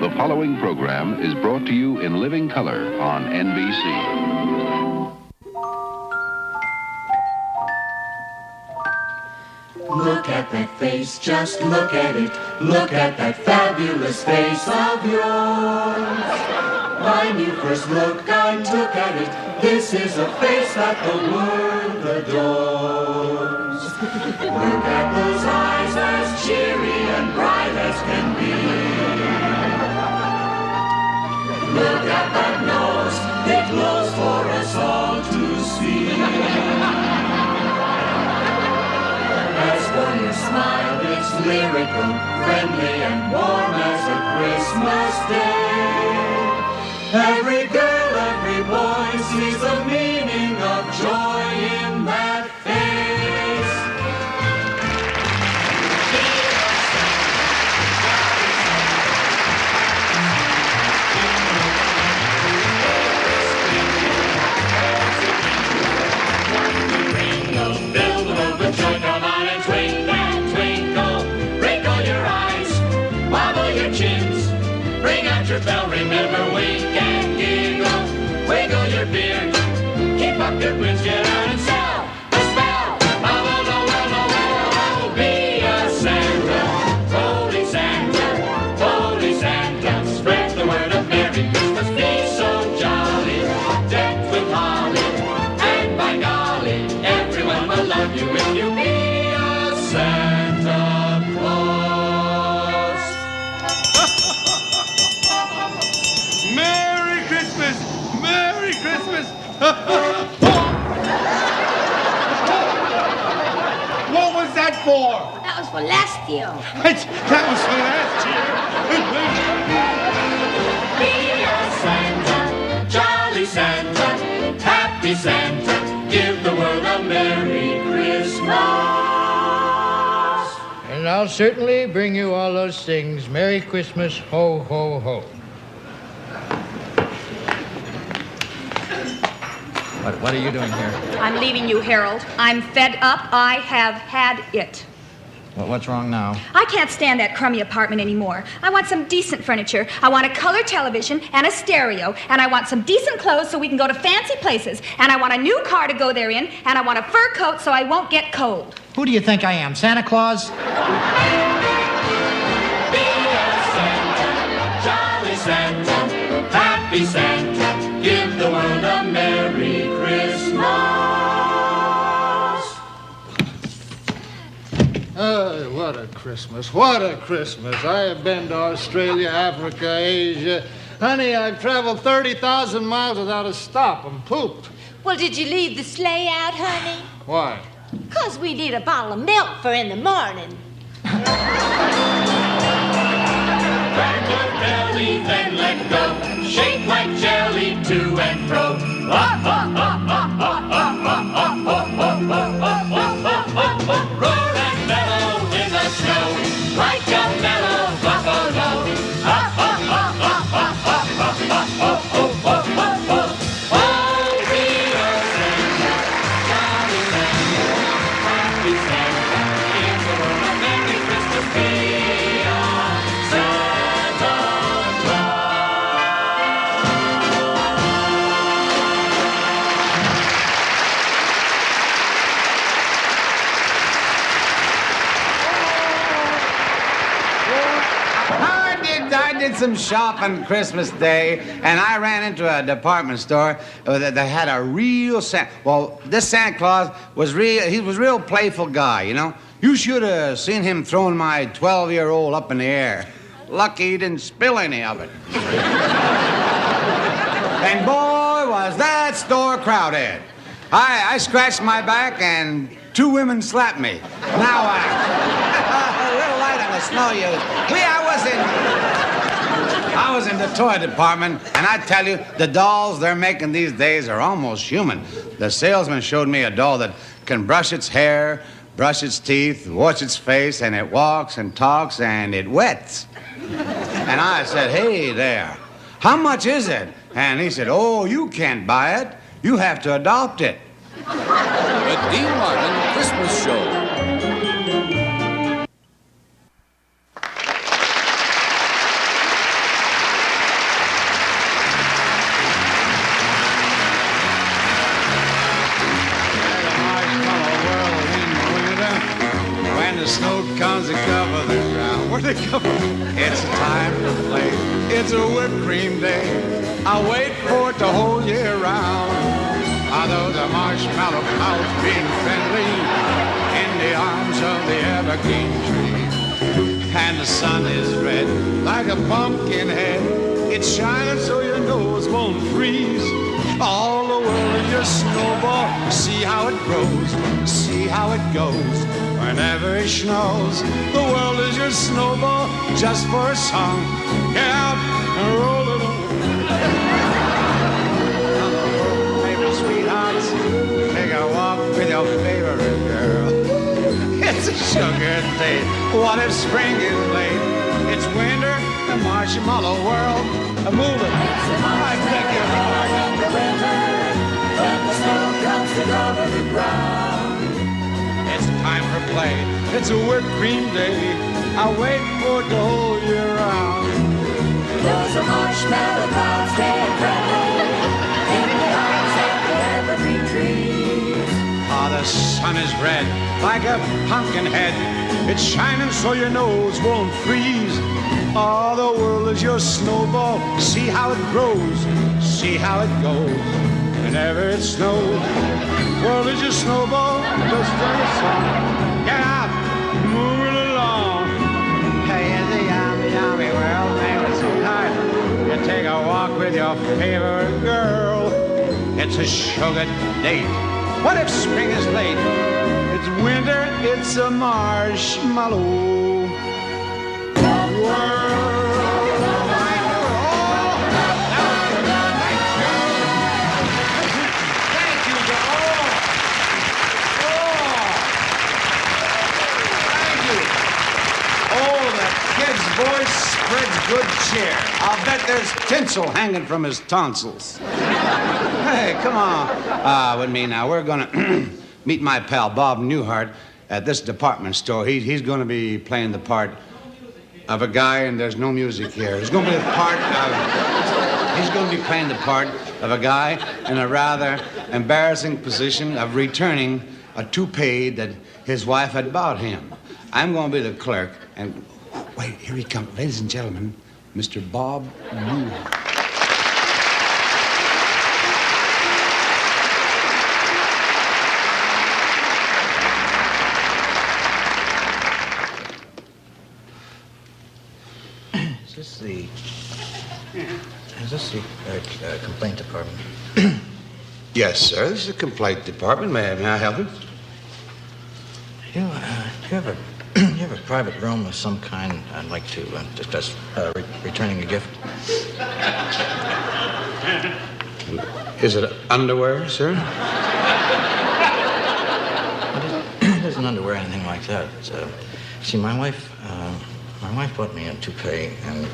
The following program is brought to you in living color on NBC. Look at that face, just look at it. Look at that fabulous face of yours. When you first looked, I took at it. This is a face that the world adores. Look at those eyes as cheery and bright as can be. Look at that nose, it glows for us all to see. As for your smile, it's lyrical, friendly, and warm as a Christmas day. Every girl, every boy sees the meaning of joy in that face. Build a rope and joy, come on and twinkle, twinkle. Wrinkle your eyes, wobble your chins. Bring out your bell, remember wink and giggle. Wiggle your beard, keep up your grins, get out and sell the spell. Oh, be a Santa, holy Santa, holy Santa. Spread the word of Merry Christmas, be so jolly, decked with holly, and by golly, everyone will love you if you be a Santa Claus. Merry Christmas! Merry Christmas! What was that for? That was for last year. That was for last Be a Santa, jolly Santa, happy Santa, give the world a Merry Christmas. And I'll certainly bring you all those things. Merry Christmas, ho, ho, ho. What are you doing here? I'm leaving you, Harold. I'm fed up. I have had it. Well, what's wrong now? I can't stand that crummy apartment anymore. I want some decent furniture. I want a color television and a stereo. And I want some decent clothes so we can go to fancy places. And I want a new car to go there in. And I want a fur coat so I won't get cold. Who do you think I am, Santa Claus? Be a Santa, jolly Santa, happy Santa, give the world a Merry Christmas. What a Christmas. What a Christmas. I have been to Australia, Africa, Asia. Honey, I've traveled 30,000 miles without a stop and pooped. Well, did you leave the sleigh out, honey? Why? 'Cause we need a bottle of milk for in the morning. Crack your belly, then let go. Shake like jelly to and fro. Roar and bellow in the snow like a mellow buffalo. Oh, be a Santa, jolly Santa, happy Santa, give the world a Merry Christmas, be a Santa I did some shopping Christmas Day, and I ran into a department store that had a real Santa. Well, this Santa Claus was real. He was a real playful guy, you know. You should have seen him throwing my 12-year-old up in the air. Lucky he didn't spill any of it. And boy, was that store crowded. I scratched my back, and 2 women slapped me. Now, a little light on the snow, you. I was in the toy department, and I tell you, the dolls they're making these days are almost human. The salesman showed me a doll that can brush its hair, brush its teeth, wash its face, and it walks and talks, and it wets. And I said, hey there, how much is it? And he said, oh, you can't buy it. You have to adopt it. The Dean Martin Christmas Show. music. It's time to play. It's a whipped cream day. I'll wait for it the whole year round. Although the marshmallow clouds being friendly in the arms of the evergreen tree. And the sun is red like a pumpkin head. It's shining so your nose won't freeze. All the world is your snowball. See how it grows, see how it goes. Whenever it snows, the world is your snowball. Just for a song, get out and roll it on. Maybe sweethearts, take a walk with your favorite girl. It's a sugar day. What if spring is late? It's winter, the marshmallow world. Move it. I beg your pardon. When the snow comes to cover the ground. It's time for play. It's a whipped cream day. I wait for it the whole year round. There's a marshmallow cloud staying friendly in the arms of the evergreen trees. Ah, the sun is red like a pumpkin head. It's shining so your nose won't freeze. All the world is your snowball. See how it grows, see how it goes. Whenever it snows, world is your snowball. Just for a song. Get out, move it along. Hey, in the yummy world, maybe sweetheart, you take a walk with your favorite girl. It's a sugar date. What if spring is late? It's winter, it's a marshmallow world. Thank you, Joe. Thank you. Oh, that kid's voice spreads good cheer. I'll bet there's tinsel hanging from his tonsils. Hey, come on. With me now. We're gonna meet my pal Bob Newhart at this department store. He's gonna be playing the part of a guy, and there's no music here. He's gonna be playing the part of a guy in a rather embarrassing position of returning a toupee that his wife had bought him. I'm gonna be the clerk, and wait, here he comes. Ladies and gentlemen, Mr. Bob Newhart. Is this the complaint department? Yes, sir. This is the complaint department. May I help you? You have a private room of some kind. I'd like to discuss returning a gift. Is it underwear, sir? It isn't underwear or anything like that. See, my wife bought me a toupee, and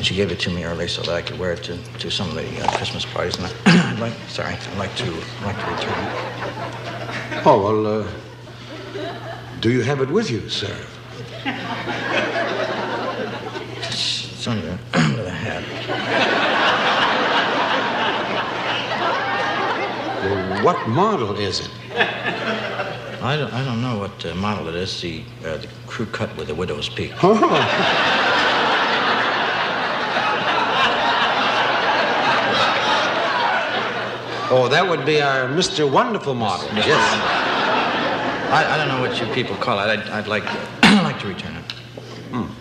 she gave it to me early so that I could wear it to some of the Christmas parties. And I'd like to return it. Oh, well, do you have it with you, sir? It's under the hat. Well, what model is it? I don't know what model it is. The crew cut with a widow's peak. Oh, that would be our Mr. Wonderful model. Yes. I don't know what you people call it. I'd like to return it.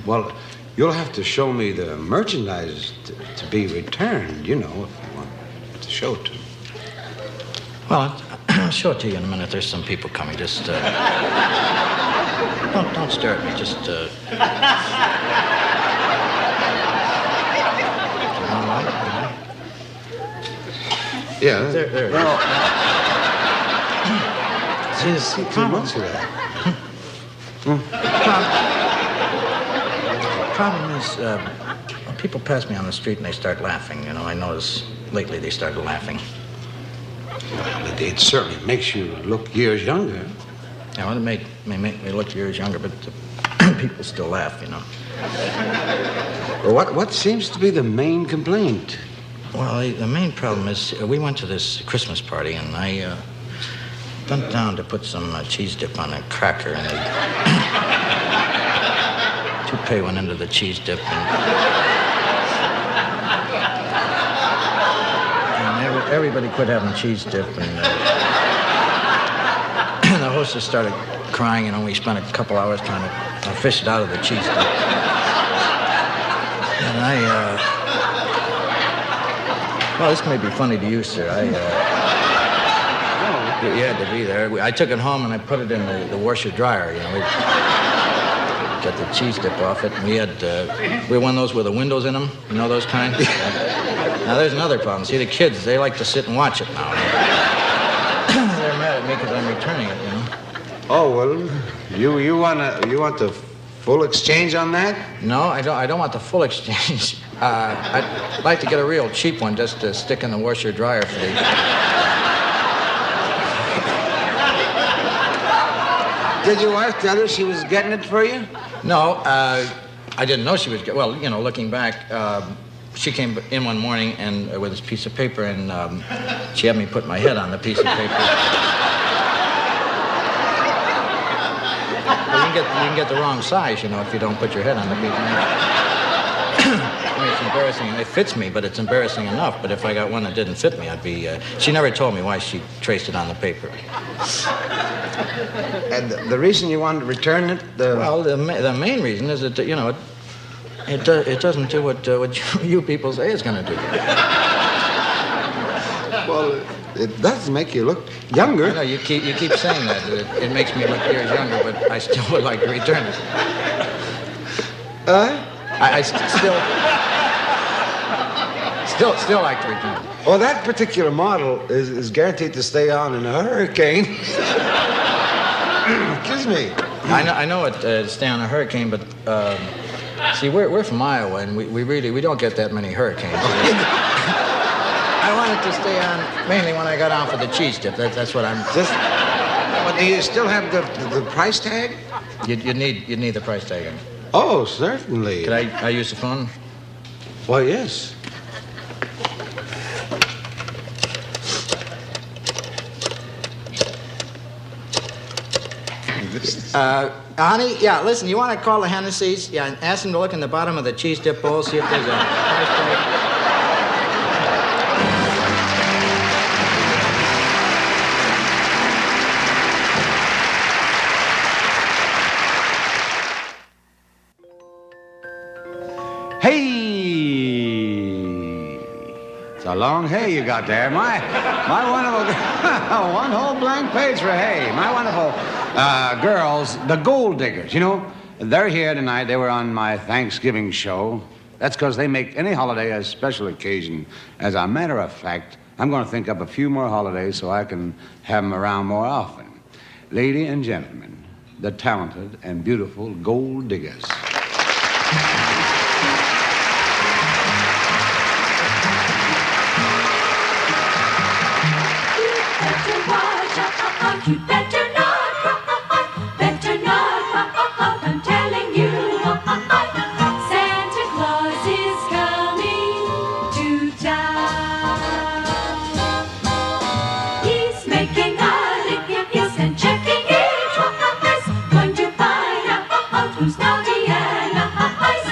Well, you'll have to show me the merchandise to be returned, you know, if you want to show it to me. Well, I'll show it to you in a minute. There's some people coming. Just don't stare at me. Just Yeah. there. Well, see, this too much of that. The problem is, when people pass me on the street and they start laughing. You know, I notice lately they started laughing. Well, it certainly makes you look years younger. Yeah, well, it may make me look years younger, but people still laugh, you know. Well, what seems to be the main complaint? Well, the main problem is we went to this Christmas party, and I bent down to put some cheese dip on a cracker, and the toupee went into the cheese dip. And everybody quit having cheese dip. And the hostess started crying, and we spent a couple hours trying to fish it out of the cheese dip. And well, this may be funny to you, sir. You had to be there. I took it home and I put it in the washer dryer. You know, we got the cheese dip off it. And we had one of those with the windows in them. You know those kind. Now there's another problem. See, the kids, they like to sit and watch it now. They're mad at me because I'm returning it. You know. Oh well, you want the full exchange on that? No, I don't want the full exchange. I'd like to get a real cheap one just to stick in the washer dryer for the. Did your wife tell her she was getting it for you? No, I didn't know she was. Well, you know, looking back, she came in one morning and with this piece of paper, and she had me put my head on the piece of paper. Well, you can get the wrong size, you know, if you don't put your head on the piece of paper. I mean, it's embarrassing. It fits me, but it's embarrassing enough. But if I got one that didn't fit me, I'd be. She never told me why she traced it on the paper. And the reason you wanted to return it? Well, the main reason is that, you know, it doesn't do what you people say it's going to do. Well, it does make you look younger. I know, you keep saying that. It makes me look years younger, but I still would like to return it. I still like to return it. Well, that particular model is guaranteed to stay on in a hurricane. Excuse me. I know it stay on a hurricane, but see, we're from Iowa, and we don't get that many hurricanes. I want it to stay on mainly when I got on for the cheese dip. That's what I'm. But do you still have the price tag? You need the price tag. Oh, certainly. Could I use the phone? Why, yes. Honey, yeah, listen, you want to call the Hennessy's? Yeah, and ask them to look in the bottom of the cheese dip bowl, see if there's a price tag. Hey! It's a long hey you got there. My wonderful... one whole blank page for hey. My wonderful girls, the Gold Diggers, you know, they're here tonight. They were on my Thanksgiving show. That's because they make any holiday a special occasion. As a matter of fact, I'm going to think up a few more holidays so I can have them around more often. Lady and gentlemen, the talented and beautiful Gold Diggers. You better not, I'm telling you. Santa Claus is coming to town. He's making a list and checking it twice. Going to find out who's naughty and nice.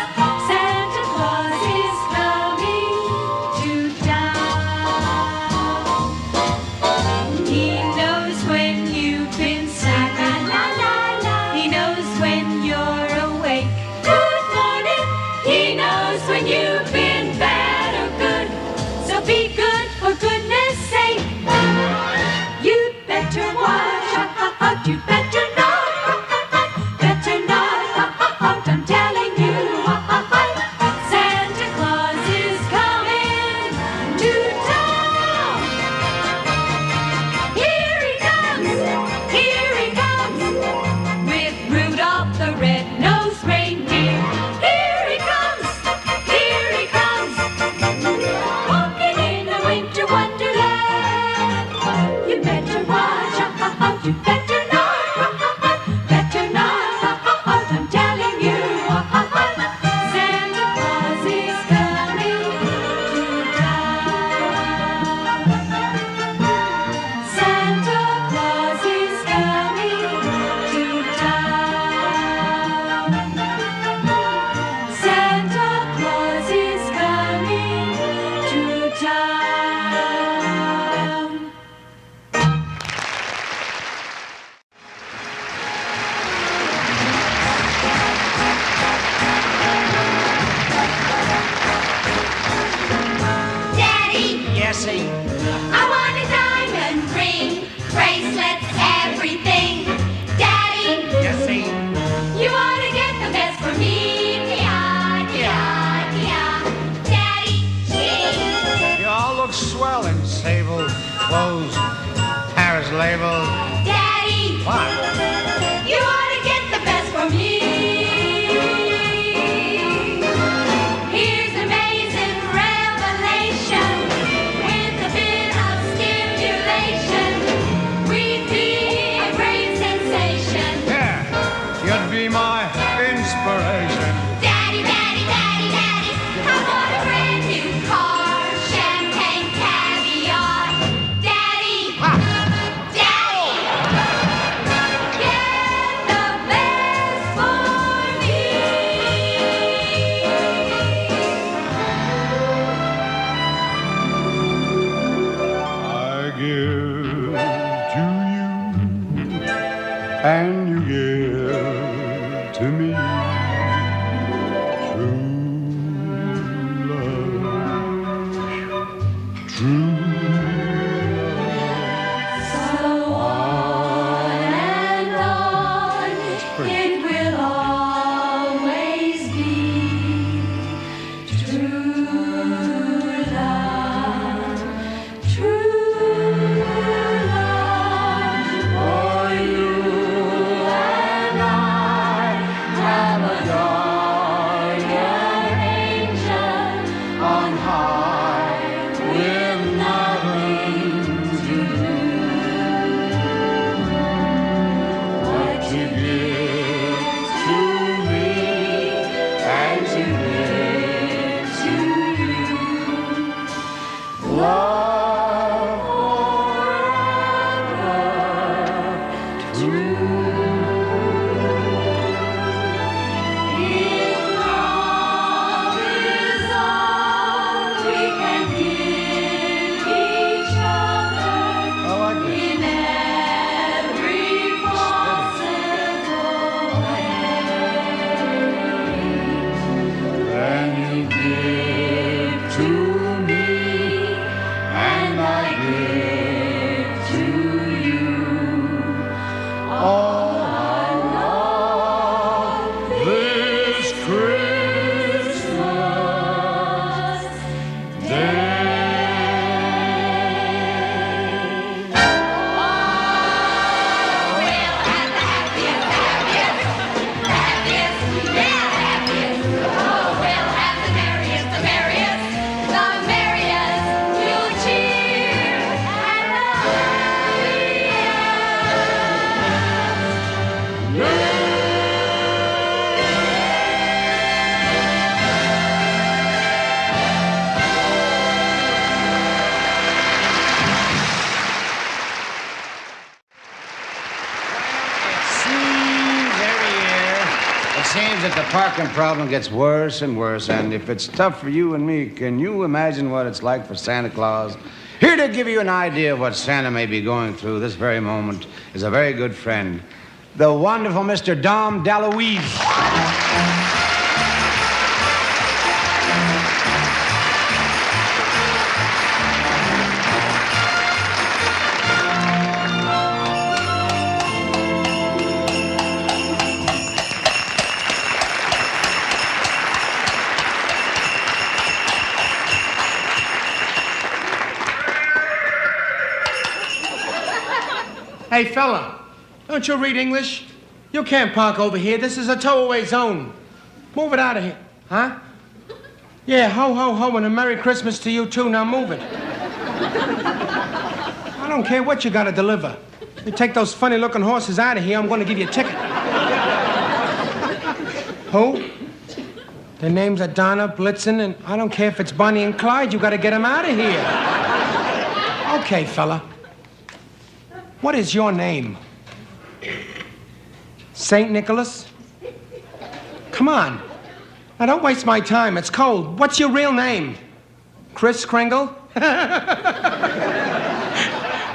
Santa Claus is coming to town. He knows when you've been sad, he knows when you're awake. Good morning. He knows when you've been bad or good. So be good for goodness sake. You'd better watch out. You'd better not. I'm telling you. Santa Claus is coming to town. Here he comes, with Rudolph the red-nosed reindeer. Here he comes, parking problem gets worse and worse, and if it's tough for you and me, can you imagine what it's like for Santa Claus? Here to give you an idea of what Santa may be going through this very moment is a very good friend, the wonderful Mr. Dom DeLuise. Hey, fella, don't you read English? You can't park over here. This is a tow-away zone. Move it out of here. Huh? Yeah, ho, ho, ho, and a Merry Christmas to you, too. Now move it. I don't care what you gotta deliver. You take those funny-looking horses out of here, I'm gonna give you a ticket. Who? Their names are Donna, Blitzen, and I don't care if it's Bonnie and Clyde. You gotta get them out of here. Okay, fella. What is your name? St. Nicholas? Come on. Now, don't waste my time. It's cold. What's your real name? Kris Kringle?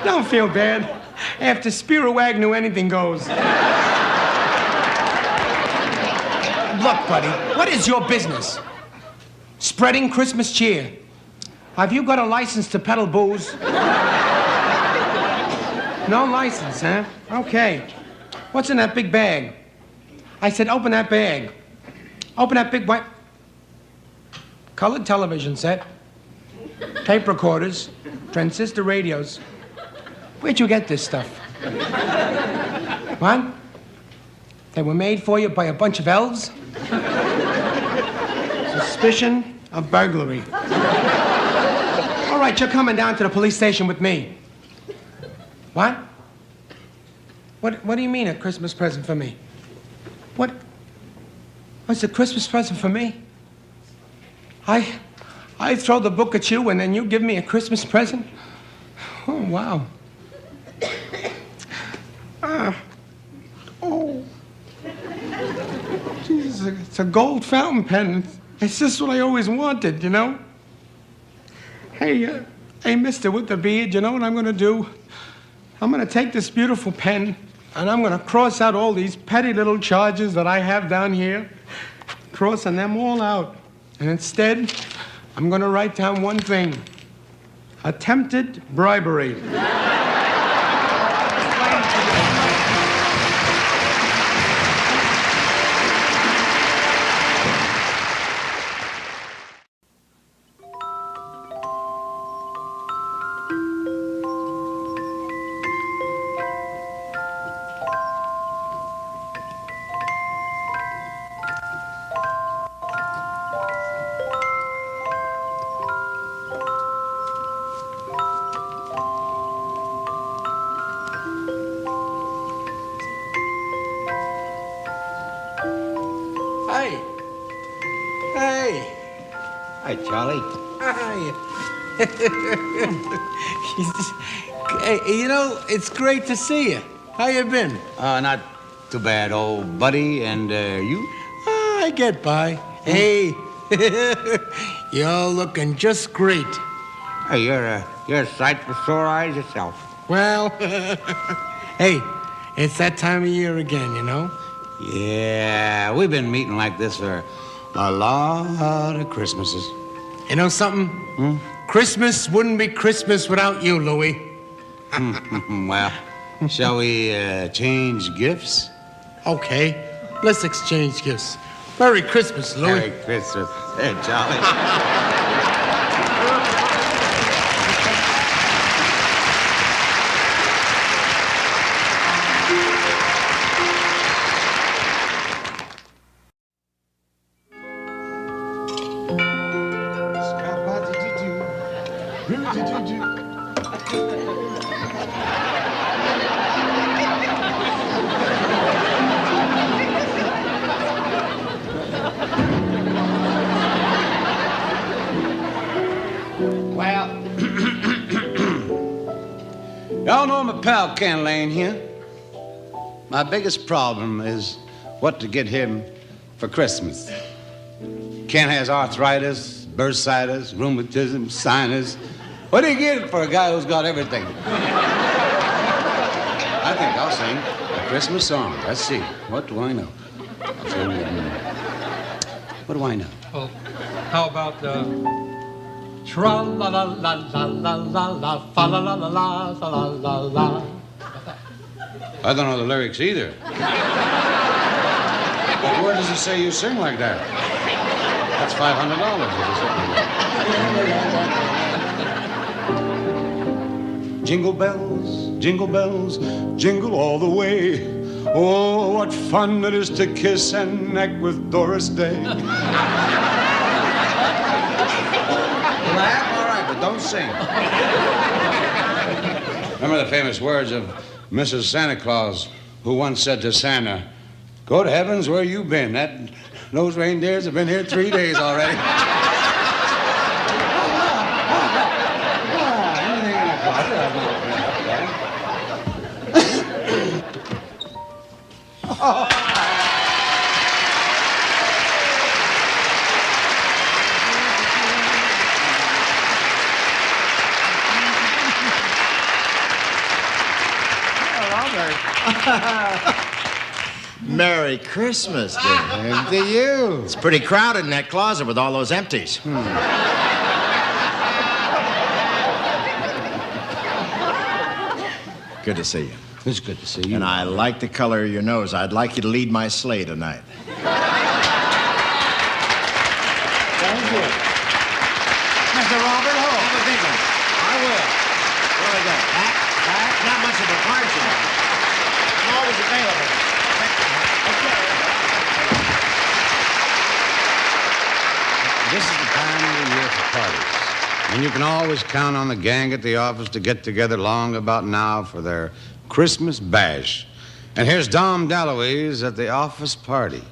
Don't feel bad. After Spiro Agnew, anything goes. Look, buddy, what is your business? Spreading Christmas cheer. Have you got a license to peddle booze? No license, huh? Okay. What's in that big bag? I said, open that bag. Open that big white... Colored television set. Tape recorders. Transistor radios. Where'd you get this stuff? What? They were made for you by a bunch of elves? Suspicion of burglary. All right, you're coming down to the police station with me. What? What do you mean, a Christmas present for me? What's a Christmas present for me? I throw the book at you and then you give me a Christmas present? Oh, wow. Oh. Jesus, it's a gold fountain pen. It's just what I always wanted, you know? Hey, mister with the beard, you know what I'm gonna do? I'm gonna take this beautiful pen and I'm gonna cross out all these petty little charges that I have down here, crossing them all out. And instead, I'm gonna write down one thing: attempted bribery. Hi, Charlie. Hi. Hey, you know, it's great to see you. How you been? Not too bad, old buddy. And you? I get by. Hey, you're looking just great. Hey, you're a sight for sore eyes yourself. Well, hey, it's that time of year again, you know? Yeah, we've been meeting like this for a lot of Christmases. You know something? Christmas wouldn't be Christmas without you, Louie. Well, shall we change gifts? Okay, let's exchange gifts. Merry Christmas, Louie. Merry Christmas. Hey, Charlie. Y'all know my pal Ken Lane here. My biggest problem is what to get him for Christmas. Ken has arthritis, bursitis, rheumatism, sinus. What do you get for a guy who's got everything? I think I'll sing a Christmas song. Let's see. What do I know? I'll sing, what do I know? Well, how about tra-la-la-la-la-la-la-la, fa-la-la-la-la-la-la-la. I don't know the lyrics either. But where does it say you sing like that? That's $500. Jingle bells, jingle all the way. Oh, what fun it is to kiss and neck with Doris Day. Laugh, all right, but don't sing. Remember the famous words of Mrs. Santa Claus, who once said to Santa, "Go to heavens, where you been? Those reindeers have been here 3 days already." Anything in the closet, I've not Merry Christmas, dear. And to you. It's pretty crowded in that closet with all those empties. Good to see you. It's good to see you. And I like the color of your nose. I'd like you to lead my sleigh tonight. Thank you. Mr. Robert Ho. Have a big one. I will. What do I got? Hat? Not much of a card, you know. I'm always available. This is the time of the year for parties. And you can always count on the gang at the office to get together long about now for their Christmas bash. And here's Dom DeLuise at the office party.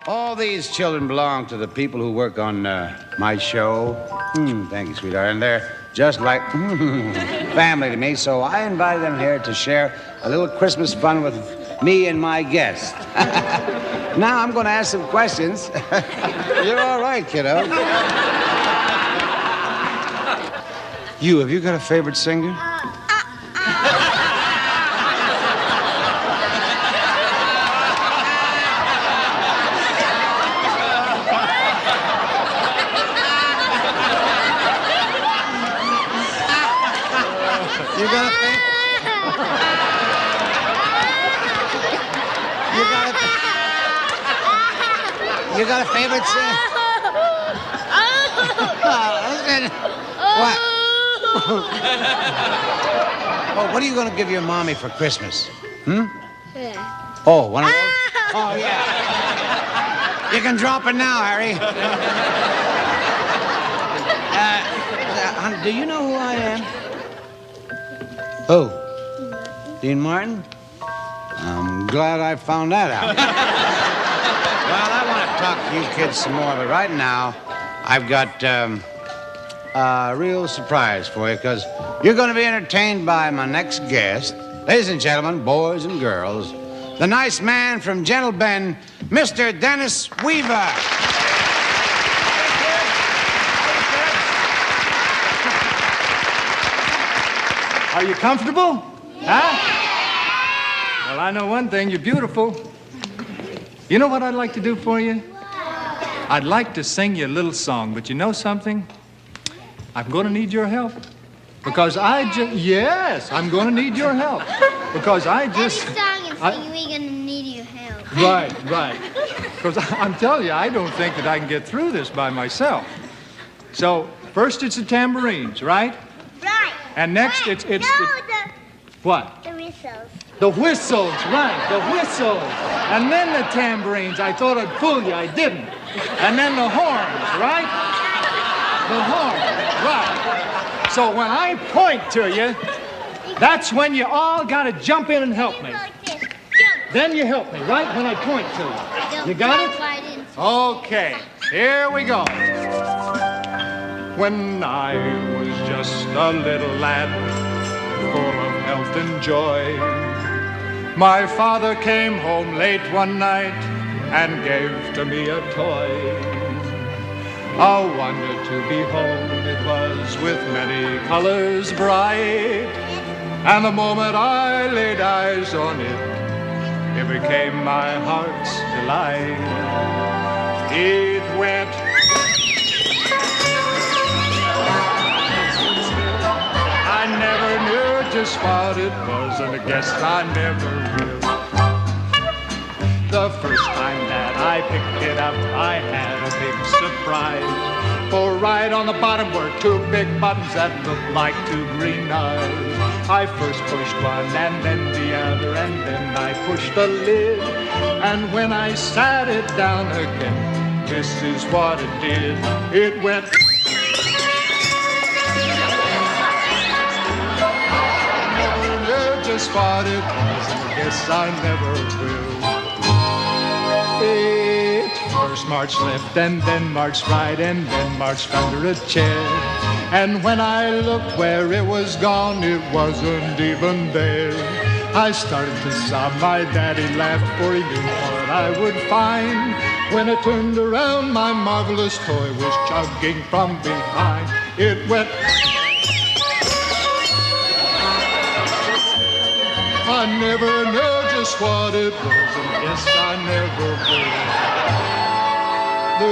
All these children belong to the people who work on my show. Thank you, sweetheart. And they're just like family to me, so I invited them here to share a little Christmas fun with me and my guests. Now I'm going to ask some questions. You're all right, kiddo. Have you got a favorite singer? You got a favorite singer? Listen. What? Oh, what are you going to give your mommy for Christmas? Yeah. Oh, one of those? Oh, yeah. You can drop it now, Harry. Honey, do you know who I am? Who? Dean Martin? I'm glad I found that out. Well, I want to talk to you kids some more, but right now, I've got a real surprise for you, because you're going to be entertained by my next guest. Ladies and gentlemen, boys and girls, the nice man from Gentle Bend, Mr. Dennis Weaver. Are you comfortable? Huh? Well, I know one thing. You're beautiful. You know what I'd like to do for you? I'd like to sing you a little song, but you know something? I'm going to need your help. Because yes, I'm going to need your help. Because I just... Every song and singing, we're going to need your help. Right. Because I'm telling you, I don't think that I can get through this by myself. So, first it's the tambourines, right? Right. And next it's what? The whistles. The whistles, right, the whistles. And then the tambourines. I thought I'd fool you, I didn't. And then the horns, right? The horns, right. So when I point to you, that's when you all got to jump in and help me. Then you help me, right, when I point to you. You got it? Okay, here we go. When I was just a little lad, joy. My father came home late one night and gave to me a toy. A wonder to behold it was, with many colors bright. And the moment I laid eyes on it, it became my heart's delight. It went. I never knew just what it was, and I guess I never will. The first time that I picked it up, I had a big surprise. For right on the bottom were two big buttons that looked like two green eyes. I first pushed one and then the other, and then I pushed the lid. And when I sat it down again, this is what it did. It went. Just what it was, and I guess I never will. It first marched left, and then marched right, and then marched under a chair. And when I looked where it was gone, it wasn't even there. I started to sob, my daddy laughed, for he knew what I would find. When I turned around, my marvelous toy was chugging from behind. It went. I never knew just what it was, and yes, I never will. The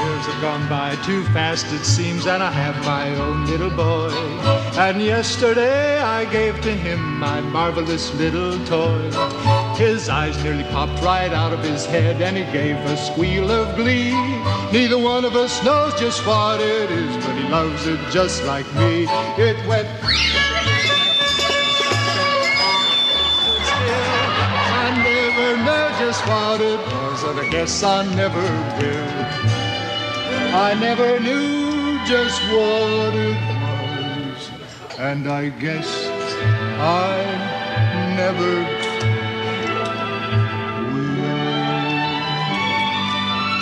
years have gone by too fast, it seems, and I have my own little boy. And yesterday I gave to him my marvelous little toy. His eyes nearly popped right out of his head, and he gave a squeal of glee. Neither one of us knows just what it is, but he loves it just like me. It went. Just what it was, and I guess I never will. I never knew just what it was, and I guess I never will.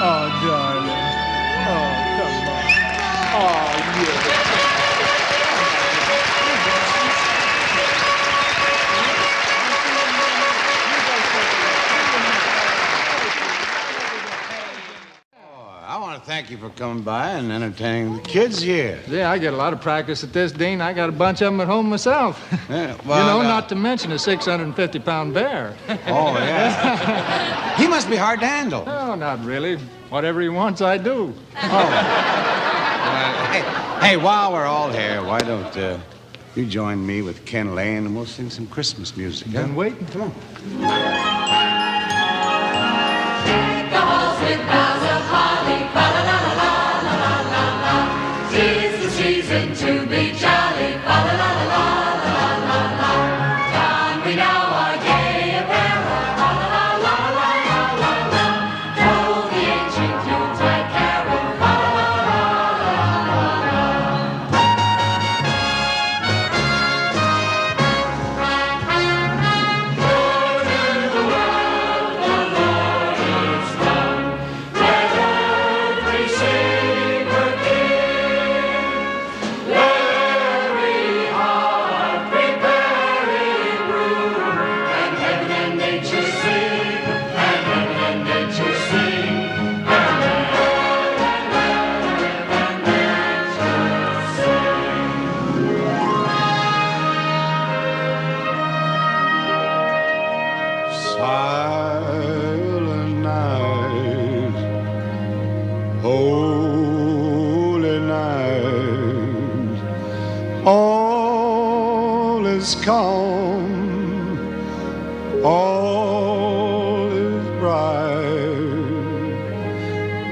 Oh, darling. Oh, come on. Oh, yeah. Thank you for coming by and entertaining the kids here. Yeah, I get a lot of practice at this, Dean. I got a bunch of them at home myself. Yeah, well, you know, not to mention a 650-pound bear. Oh, yeah. He must be hard to handle. No, not really. Whatever he wants, I do. Oh. Well, hey, while we're all here, why don't you join me with Ken Lane and we'll sing some Christmas music? Been waiting. Come on. The halls with boughs of holly, fa-la-la-la-la-la-la-la-la. 'Tis the season to be jolly, fa-la-la-la-la-la-la-la. Don we now our gay apparel, fa-la-la-la-la-la-la-la. Toll the ancient Yuletide carol, Silent night, holy night, all is calm, all is bright,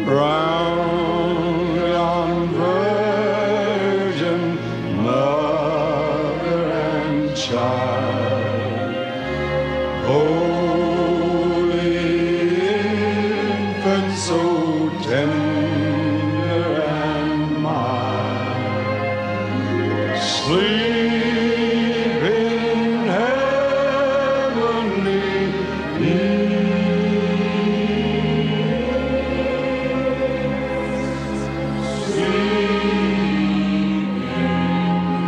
round yon virgin mother and child. Holy infant, so tender and mild, sleep in heavenly peace. Sleep in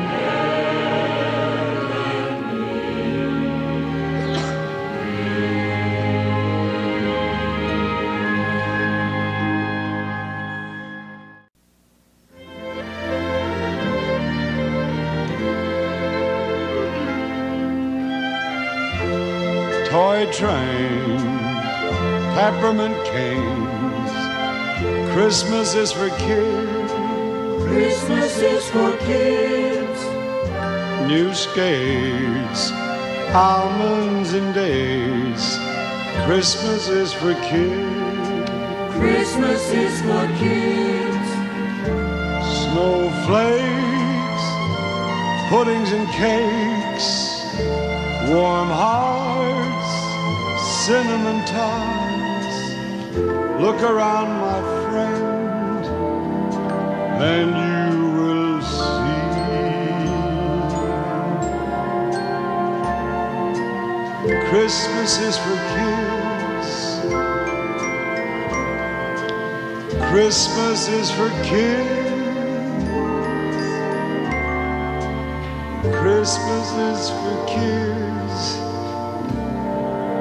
heavenly toy train, peppermint canes. Christmas is for kids. Christmas is for kids. New skates, almonds and dates. Christmas is for kids. Christmas is for kids. Snowflakes, puddings and cakes, warm hearts, cinnamon tarts. Look around, my friend, and you will see. Christmas is for kids. Christmas is for kids. Christmas is for kids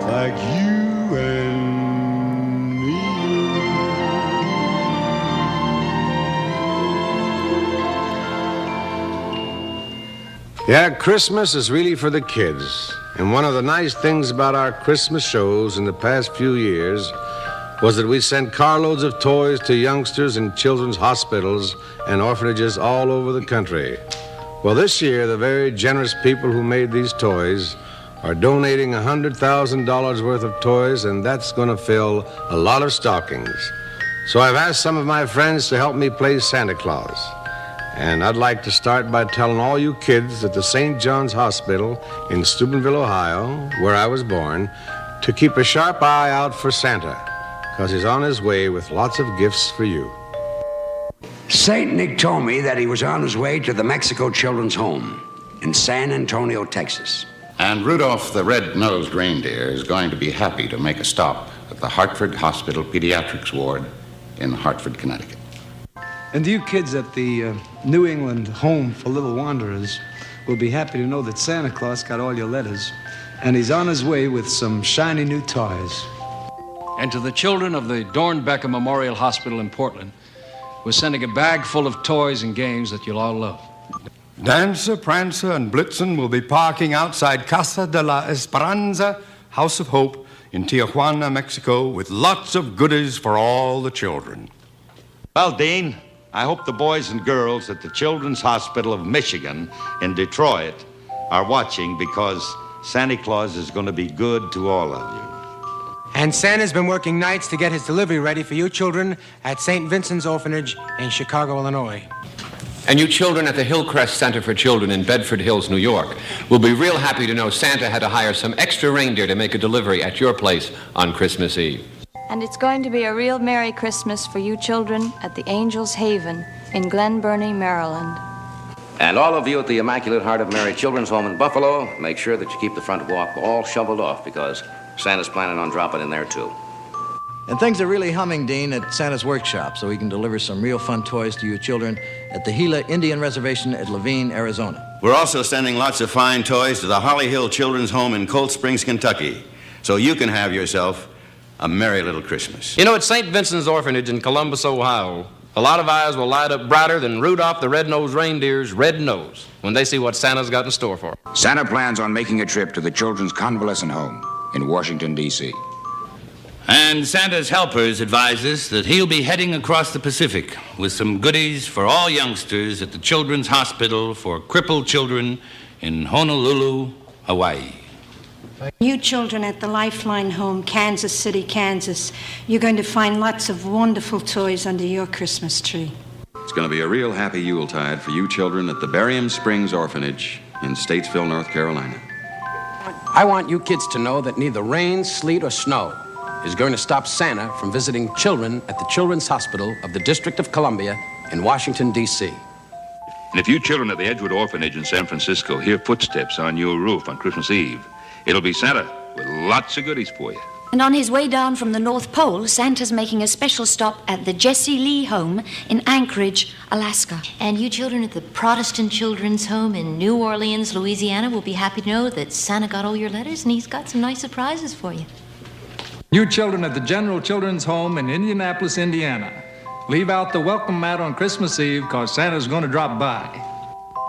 like you and me. Yeah, Christmas is really for the kids. And one of the nice things about our Christmas shows in the past few years was that we sent carloads of toys to youngsters in children's hospitals and orphanages all over the country. Well, this year, the very generous people who made these toys are donating $100,000 worth of toys, and that's going to fill a lot of stockings. So I've asked some of my friends to help me play Santa Claus. And I'd like to start by telling all you kids at the St. John's Hospital in Steubenville, Ohio, where I was born, to keep a sharp eye out for Santa, because he's on his way with lots of gifts for you. St. Nick told me that he was on his way to the Mexico Children's Home in San Antonio, Texas. And Rudolph the Red-Nosed Reindeer is going to be happy to make a stop at the Hartford Hospital Pediatrics Ward in Hartford, Connecticut. And you kids at the New England Home for Little Wanderers will be happy to know that Santa Claus got all your letters, and he's on his way with some shiny new toys. And to the children of the Dornbecker Memorial Hospital in Portland, we're sending a bag full of toys and games that you'll all love. Dancer, Prancer, and Blitzen will be parking outside Casa de la Esperanza, House of Hope, in Tijuana, Mexico, with lots of goodies for all the children. Well, Dean, I hope the boys and girls at the Children's Hospital of Michigan in Detroit are watching, because Santa Claus is going to be good to all of you. And Santa's been working nights to get his delivery ready for you children at St. Vincent's Orphanage in Chicago, Illinois. And you children at the Hillcrest Center for Children in Bedford Hills, New York, will be real happy to know Santa had to hire some extra reindeer to make a delivery at your place on Christmas Eve. And it's going to be a real Merry Christmas for you children at the Angel's Haven in Glen Burnie, Maryland. And all of you at the Immaculate Heart of Mary Children's Home in Buffalo, make sure that you keep the front walk all shoveled off, because Santa's planning on dropping in there, too. And things are really humming, Dean, at Santa's workshop, so he can deliver some real fun toys to you children at the Gila Indian Reservation at Levine, Arizona. We're also sending lots of fine toys to the Holly Hill Children's Home in Cold Springs, Kentucky, so you can have yourself a merry little Christmas. You know, at St. Vincent's Orphanage in Columbus, Ohio, a lot of eyes will light up brighter than Rudolph the Red-Nosed Reindeer's red nose when they see what Santa's got in store for them. Santa plans on making a trip to the Children's Convalescent Home in Washington, D.C. And Santa's helpers advise us that he'll be heading across the Pacific with some goodies for all youngsters at the Children's Hospital for Crippled Children in Honolulu, Hawaii. You children at the Lifeline Home, Kansas City, Kansas, you're going to find lots of wonderful toys under your Christmas tree. It's going to be a real happy Yuletide for you children at the Barium Springs Orphanage in Statesville, North Carolina. I want you kids to know that neither rain, sleet, or snow is going to stop Santa from visiting children at the Children's Hospital of the District of Columbia in Washington, D.C. And if you children at the Edgewood Orphanage in San Francisco hear footsteps on your roof on Christmas Eve, it'll be Santa with lots of goodies for you. And on his way down from the North Pole, Santa's making a special stop at the Jesse Lee Home in Anchorage, Alaska. And you children at the Protestant Children's Home in New Orleans, Louisiana, will be happy to know that Santa got all your letters and he's got some nice surprises for you. You children at the General Children's Home in Indianapolis, Indiana, leave out the welcome mat on Christmas Eve, because Santa's going to drop by.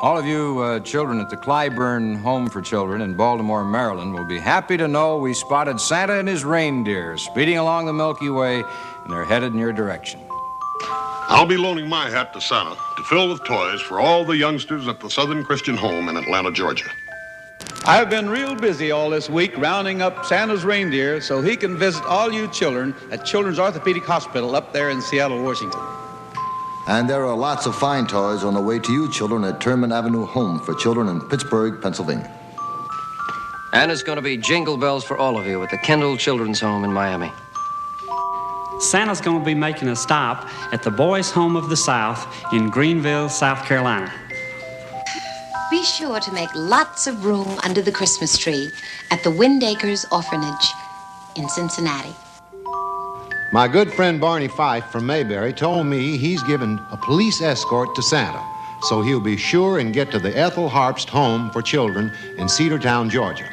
All of you children at the Clyburn Home for Children in Baltimore, Maryland will be happy to know we spotted Santa and his reindeer speeding along the Milky Way, and they're headed in your direction. I'll be loaning my hat to Santa to fill with toys for all the youngsters at the Southern Christian Home in Atlanta, Georgia. I've been real busy all this week rounding up Santa's reindeer so he can visit all you children at Children's Orthopedic Hospital up there in Seattle, Washington. And there are lots of fine toys on the way to you children at Terman Avenue Home for Children in Pittsburgh, Pennsylvania. And it's going to be jingle bells for all of you at the Kendall Children's Home in Miami. Santa's going to be making a stop at the Boys' Home of the South in Greenville, South Carolina. Be sure to make lots of room under the Christmas tree at the Windacres Orphanage in Cincinnati. My good friend Barney Fife from Mayberry told me he's given a police escort to Santa, so he'll be sure and get to the Ethel Harpst Home for Children in Cedartown, Georgia.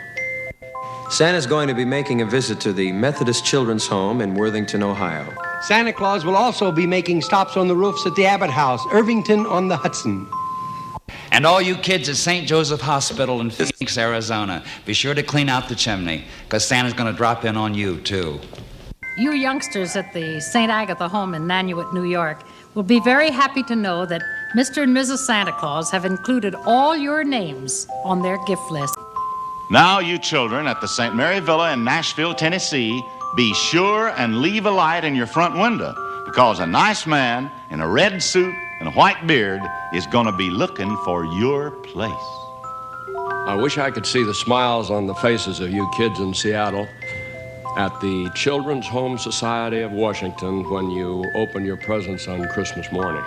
Santa's going to be making a visit to the Methodist Children's Home in Worthington, Ohio. Santa Claus will also be making stops on the roofs at the Abbott House, Irvington on the Hudson. And all you kids at St. Joseph Hospital in Phoenix, Arizona, be sure to clean out the chimney, because Santa's going to drop in on you, too. You youngsters at the St. Agatha Home in Nanuet, New York, will be very happy to know that Mr. and Mrs. Santa Claus have included all your names on their gift list. Now, you children at the St. Mary Villa in Nashville, Tennessee, be sure and leave a light in your front window, because a nice man in a red suit and a white beard is going to be looking for your place. I wish I could see the smiles on the faces of you kids in Seattle at the Children's Home Society of Washington when you open your presents on Christmas morning.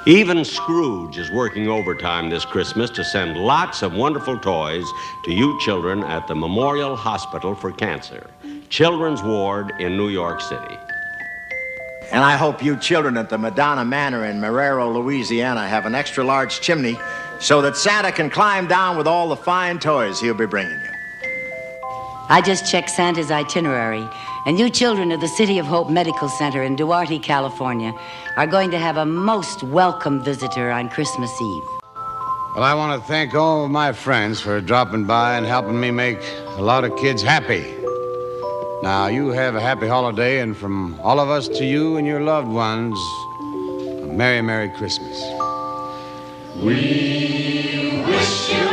Even Scrooge is working overtime this Christmas to send lots of wonderful toys to you children at the Memorial Hospital for Cancer, Children's Ward in New York City. And I hope you children at the Madonna Manor in Marrero, Louisiana have an extra large chimney so that Santa can climb down with all the fine toys he'll be bringing you. I just checked Santa's itinerary, and you children of the City of Hope Medical Center in Duarte, California, are going to have a most welcome visitor on Christmas Eve. Well, I want to thank all of my friends for dropping by and helping me make a lot of kids happy. Now, you have a happy holiday, and from all of us to you and your loved ones, a Merry, Merry Christmas. We wish you